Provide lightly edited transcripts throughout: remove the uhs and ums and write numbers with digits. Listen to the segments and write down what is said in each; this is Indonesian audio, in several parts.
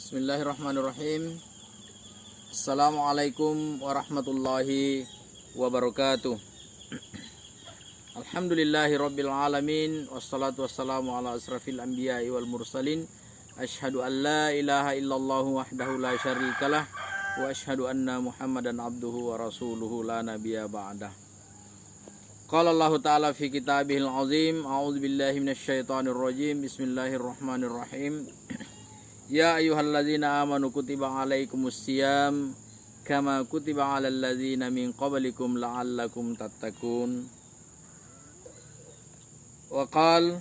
Bismillahirrahmanirrahim. Assalamualaikum warahmatullahi wabarakatuh. Alhamdulillahi rabbil alamin. Wassalatu wassalamu ala asrafil anbiya'i wal mursalin. Ashhadu an la ilaha illallah wahdahu la syarikalah. Wa ashhadu anna muhammadan abduhu wa rasuluhu la nabiyya ba'dah. Qala Allah ta'ala fi kitabihil azim. A'udzu billahi minasyaitonir rajim. Bismillahirrahmanirrahim. Ya ayyuhalladzina amanu kutiba alaikumus siyam kama kutiba alal ladzina min qablikum la'allakum tattaqun. Wa qala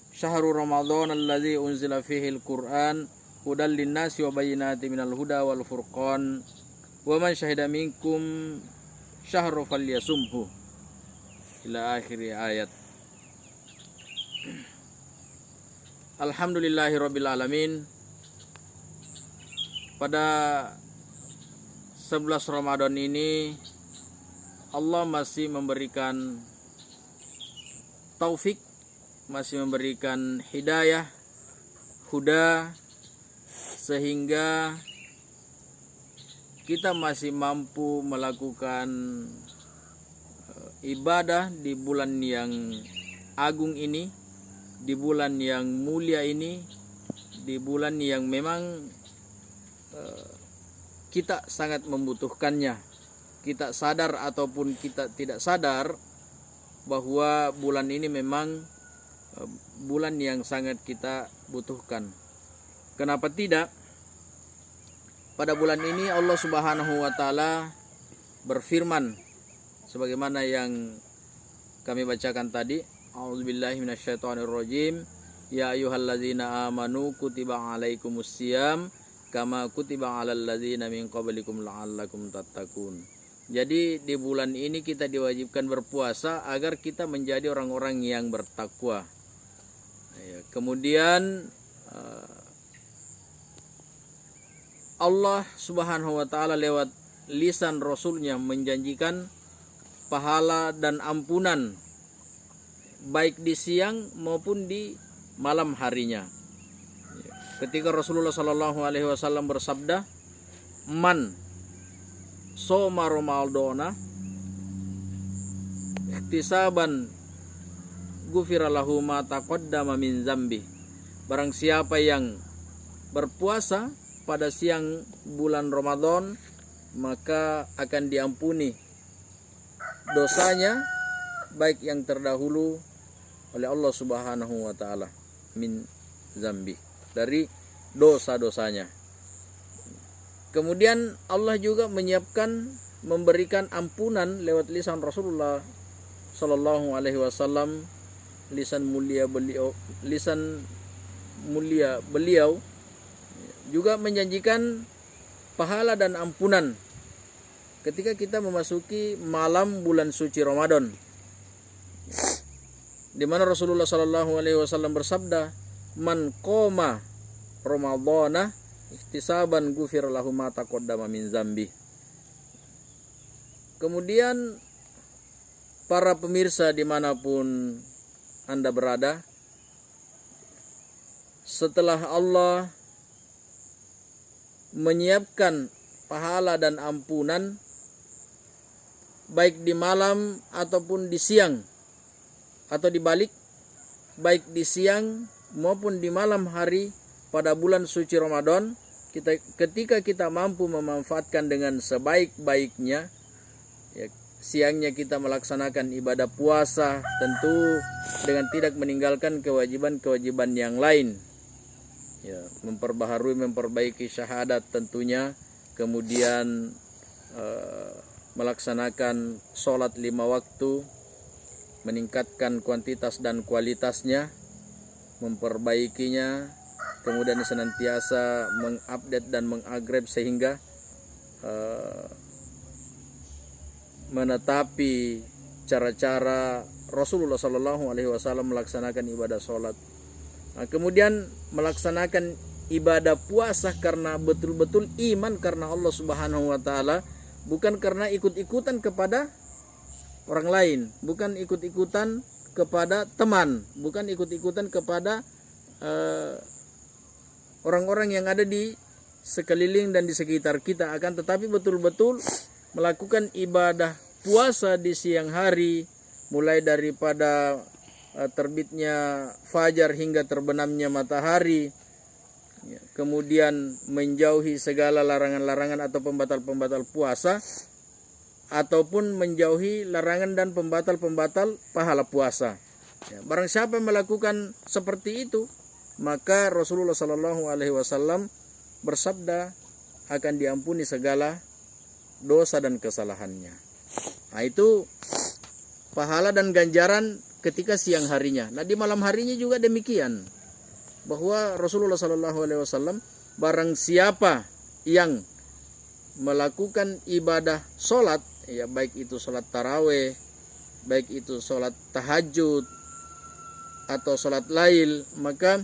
syahru ramadhan alladzi unzila fihi al-Qur'an hudal linnasi wa bayyinatin minal huda wal furqan wa man syahida minkum syahra falyasumhu ila akhir ayat. Alhamdulillahirabbil alamin. Pada 11 Ramadan ini Allah masih memberikan taufik, masih memberikan hidayah, huda, sehingga kita masih mampu melakukan ibadah di bulan yang agung ini, di bulan yang mulia ini, di bulan yang memang kita sangat membutuhkannya. Kita sadar ataupun kita tidak sadar bahwa bulan ini memang bulan yang sangat kita butuhkan. Kenapa tidak? Pada bulan ini Allah Subhanahu wa taala berfirman sebagaimana yang kami bacakan tadi. A'udzubillahi minasyaitonirrajim. Ya ayyuhalladzina amanu kutiba alaikumus siyam kama kutiba alal ladzina min qablikum la'allakum tattaqun. Jadi di bulan ini kita diwajibkan berpuasa agar kita menjadi orang-orang yang bertakwa. Kemudian Allah Subhanahu wa taala lewat lisan Rasulnya menjanjikan pahala dan ampunan baik di siang maupun di malam harinya. Ketika Rasulullah sallallahu alaihi wasallam bersabda, "Man shoma ramadhana ihtisaban ghufira lahu ma taqaddama min dzambi." Barang siapa yang berpuasa pada siang bulan Ramadan, maka akan diampuni dosanya baik yang terdahulu oleh Allah Subhanahu wa taala min zambi, dari dosa-dosanya. Kemudian Allah juga menyiapkan memberikan ampunan lewat lisan Rasulullah sallallahu alaihi wasallam, lisan mulia beliau juga menjanjikan pahala dan ampunan ketika kita memasuki malam bulan suci Ramadan, di mana Rasulullah sallallahu alaihi wasallam bersabda, "Man qoma ramadhana ihtisaban ghufira lahu ma taqaddama min dzambi." Kemudian para pemirsa dimanapun Anda berada, setelah Allah menyiapkan pahala dan ampunan baik di malam ataupun di siang, atau dibalik, baik di siang maupun di malam hari pada bulan suci Ramadan, ketika kita mampu memanfaatkan dengan sebaik-baiknya, ya, siangnya kita melaksanakan ibadah puasa, tentu dengan tidak meninggalkan kewajiban-kewajiban yang lain, ya, memperbaiki syahadat tentunya, kemudian melaksanakan sholat 5 waktu, meningkatkan kuantitas dan kualitasnya, memperbaikinya, kemudian senantiasa mengupdate dan mengupgrade sehingga menetapi cara-cara Rasulullah Sallallahu Alaihi Wasallam melaksanakan ibadah sholat. Nah, kemudian melaksanakan ibadah puasa karena betul-betul iman karena Allah Subhanahu Wa Taala, bukan karena ikut-ikutan kepada orang lain, bukan ikut-ikutan kepada teman, bukan ikut-ikutan kepada orang-orang yang ada di sekeliling dan di sekitar kita, akan tetapi betul-betul melakukan ibadah puasa di siang hari, mulai daripada terbitnya fajar hingga terbenamnya matahari, kemudian menjauhi segala larangan-larangan atau pembatal-pembatal puasa, ataupun menjauhi larangan dan pembatal-pembatal pahala puasa. Barang siapa yang melakukan seperti itu, maka Rasulullah SAW bersabda akan diampuni segala dosa dan kesalahannya. Nah, itu pahala dan ganjaran ketika siang harinya. Nah, di malam harinya juga demikian, bahwa Rasulullah SAW, barang siapa yang melakukan ibadah solat, ya baik itu solat taraweh, baik itu solat tahajud atau solat lail, maka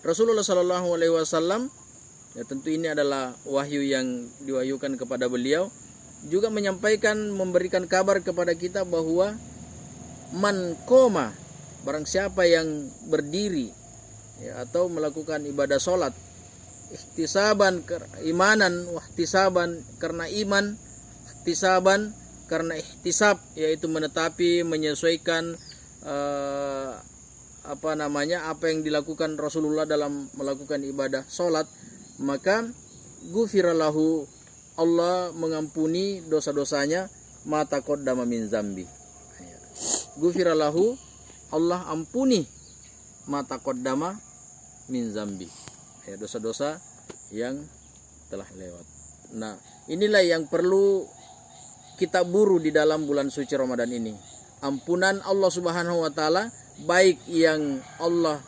Rasulullah SAW, ya tentu ini adalah wahyu yang diwahyukan kepada beliau, juga menyampaikan, memberikan kabar kepada kita bahwa man koma, barang siapa yang berdiri, ya, atau melakukan ibadah solat ihtisaban imanan, wahtisaban karena iman, ihtisaban karena ihtisab, yaitu menetapi, menyesuaikan apa yang dilakukan Rasulullah dalam melakukan ibadah solat, maka gufiralahu, Allah mengampuni dosa-dosanya, mata qaddama min zambi. Gufiralahu, Allah ampuni mata qaddama min zambi, ya, dosa-dosa yang telah lewat. Nah, inilah yang perlu kita buru di dalam bulan suci Ramadan ini. Ampunan Allah Subhanahu wa taala, baik yang Allah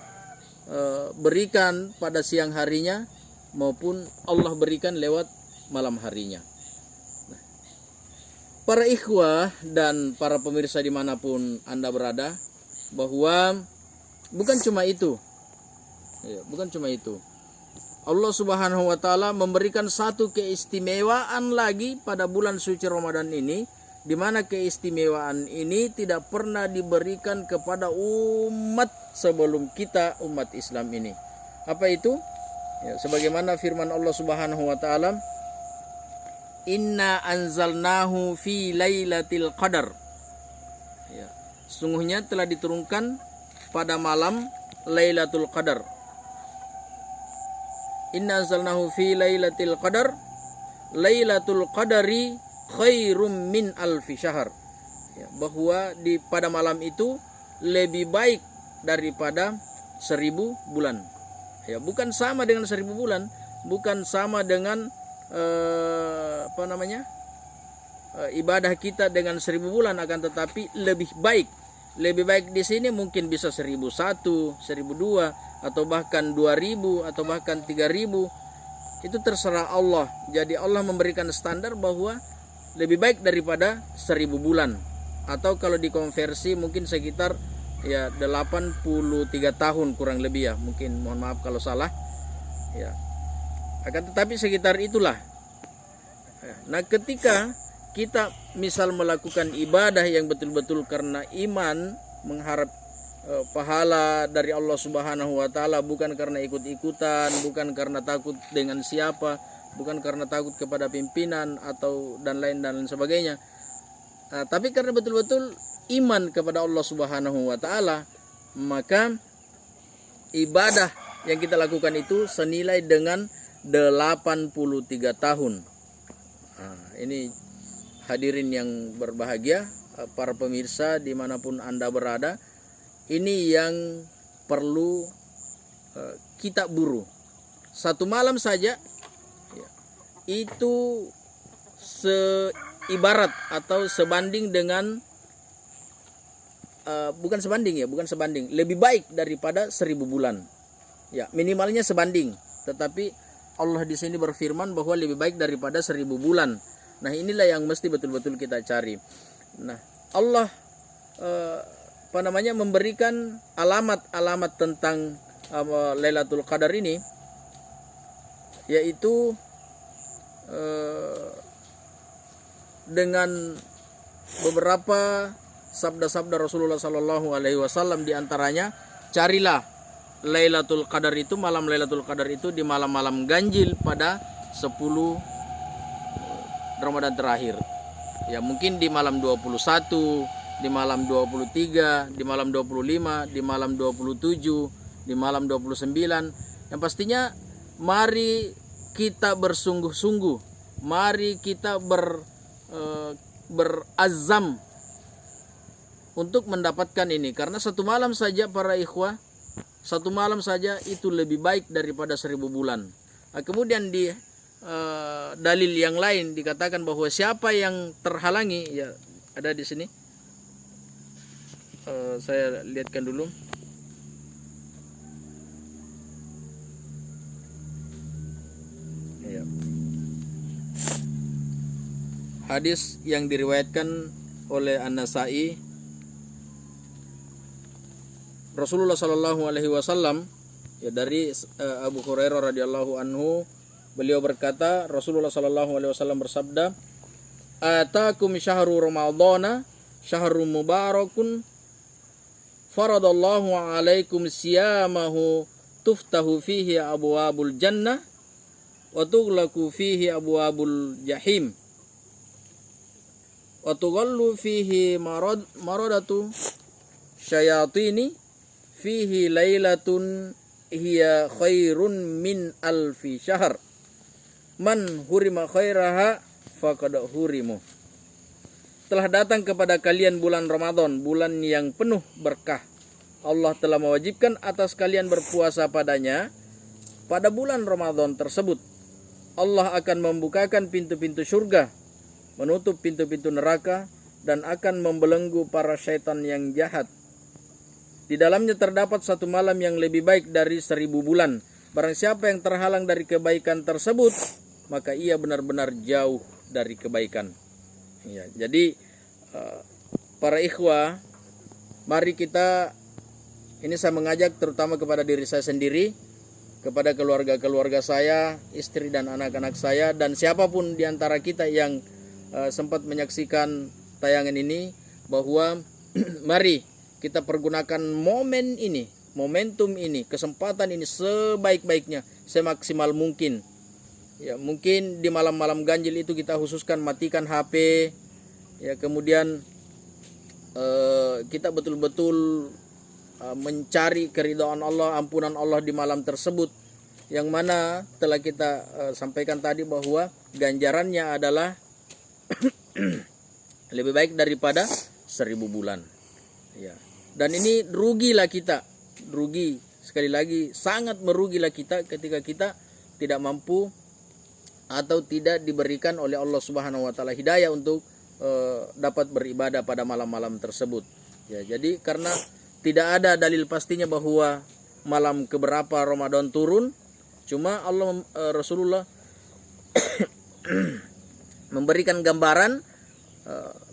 berikan pada siang harinya maupun Allah berikan lewat malam harinya. Nah, para ikhwah dan para pemirsa dimanapun Anda berada, bahwa bukan cuma itu, ya, bukan cuma itu. Allah Subhanahu wa taala memberikan satu keistimewaan lagi pada bulan suci Ramadan ini, di mana keistimewaan ini tidak pernah diberikan kepada umat sebelum kita, umat Islam ini. Apa itu? Ya, sebagaimana firman Allah Subhanahu wa taala, "Inna anzalnahu fi lailatul qadar." Ya, sungguhnya telah diturunkan pada malam Lailatul Qadar. Inna anzalnahu fi lailatul qadar, Lailatul Qadari khairum min alfi syahr. Ya, bahwa pada malam itu lebih baik daripada 1000 bulan. Ya, bukan sama dengan 1000 bulan, bukan sama dengan ibadah kita dengan 1000 bulan, akan tetapi lebih baik. Lebih baik di sini mungkin bisa 1001, 1002, atau bahkan 2000, atau bahkan 3000. Itu terserah Allah. Jadi Allah memberikan standar bahwa lebih baik daripada 1000 bulan. Atau kalau dikonversi mungkin sekitar ya 83 tahun kurang lebih, ya. Mungkin mohon maaf kalau salah. Ya. Akan tetapi sekitar itulah. Nah, ketika kita misal melakukan ibadah yang betul-betul karena iman, mengharap pahala dari Allah Subhanahu wa taala, bukan karena ikut-ikutan, bukan karena takut dengan siapa, bukan karena takut kepada pimpinan atau dan lain sebagainya. Tapi karena betul-betul iman kepada Allah Subhanahu wa taala, maka ibadah yang kita lakukan itu senilai dengan 83 tahun. Ini hadirin yang berbahagia, para pemirsa dimanapun Anda berada, ini yang perlu kita buru. Satu malam saja ya, itu seibarat atau sebanding dengan bukan sebanding, lebih baik daripada 1000 bulan. Ya, minimalnya sebanding, tetapi Allah di sini berfirman bahwa lebih baik daripada 1000 bulan. Nah, inilah yang mesti betul-betul kita cari. Nah, Allah memberikan alamat-alamat tentang Lailatul Qadar ini, yaitu dengan beberapa sabda-sabda Rasulullah SAW, di antaranya, carilah Lailatul Qadar itu, malam Lailatul Qadar itu di malam-malam ganjil pada 10 Ramadan terakhir. Ya, mungkin di malam 21, di malam 23, di malam 25, di malam 27, di malam 29. Yang pastinya mari kita bersungguh-sungguh, mari kita berazam untuk mendapatkan ini, karena satu malam saja para ikhwah, satu malam saja itu lebih baik daripada 1000 bulan. Nah, kemudian di dalil yang lain dikatakan bahwa siapa yang terhalangi, ya ada di sini, saya lihatkan dulu. Ya. Hadis yang diriwayatkan oleh An-Nasa'i, Rasulullah Shallallahu Alaihi Wasallam, ya, dari Abu Hurairah radhiyallahu anhu, beliau berkata, Rasulullah Shallallahu Alaihi Wasallam bersabda, "Atakum syahrul Ramadhana syahrul mubarakun, faradallahu alaikum siyamahu, tuftahu fihi abwabul jannah, wa tughlaqu fihi abwabul jahim, wa tughallu fihi maradatu syayatini, fihi lailatun hiya khairun min alfi syahr, man hurima khairaha faqad hurimu." Telah datang kepada kalian bulan Ramadan, bulan yang penuh berkah. Allah telah mewajibkan atas kalian berpuasa padanya pada bulan Ramadan tersebut. Allah akan membukakan pintu-pintu surga, menutup pintu-pintu neraka, dan akan membelenggu para syaitan yang jahat. Di dalamnya terdapat satu malam yang lebih baik dari 1000 bulan. Barang siapa yang terhalang dari kebaikan tersebut, maka ia benar-benar jauh dari kebaikan. Ya, jadi para ikhwah, mari kita, ini saya mengajak terutama kepada diri saya sendiri, kepada keluarga-keluarga saya, istri dan anak-anak saya, dan siapapun di antara kita yang sempat menyaksikan tayangan ini, bahwa mari kita pergunakan momen ini, momentum ini, kesempatan ini sebaik-baiknya, semaksimal mungkin. Ya, mungkin di malam-malam ganjil itu kita khususkan matikan HP, ya, kemudian kita betul-betul mencari keridhaan Allah, ampunan Allah di malam tersebut, yang mana telah kita sampaikan tadi bahwa ganjarannya adalah lebih baik daripada 1000 bulan. Ya. Dan ini rugilah kita, rugi, sekali lagi sangat merugilah kita ketika kita tidak mampu atau tidak diberikan oleh Allah Subhanahu wa taala hidayah untuk dapat beribadah pada malam-malam tersebut. Ya, jadi karena tidak ada dalil pastinya bahwa malam keberapa Ramadan turun, cuma Allah Rasulullah memberikan gambaran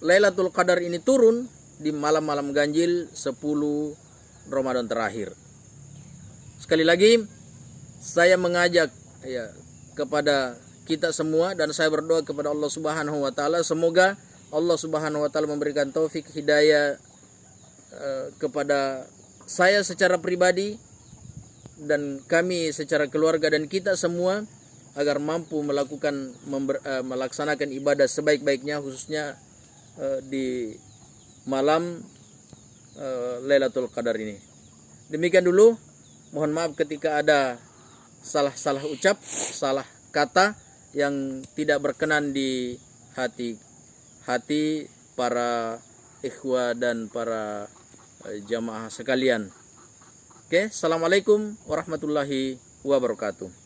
Lailatul Qadar ini turun di malam-malam ganjil 10 Ramadan terakhir. Sekali lagi saya mengajak, ya, kepada kita semua, dan saya berdoa kepada Allah Subhanahu wa taala, semoga Allah Subhanahu wa taala memberikan taufik hidayah kepada saya secara pribadi dan kami secara keluarga dan kita semua, agar mampu melaksanakan ibadah sebaik-baiknya, khususnya di malam Lailatul Qadar ini. Demikian dulu, mohon maaf ketika ada salah ucap, salah kata yang tidak berkenan di hati para ikhwah dan para jamaah sekalian. Oke, assalamualaikum warahmatullahi wabarakatuh.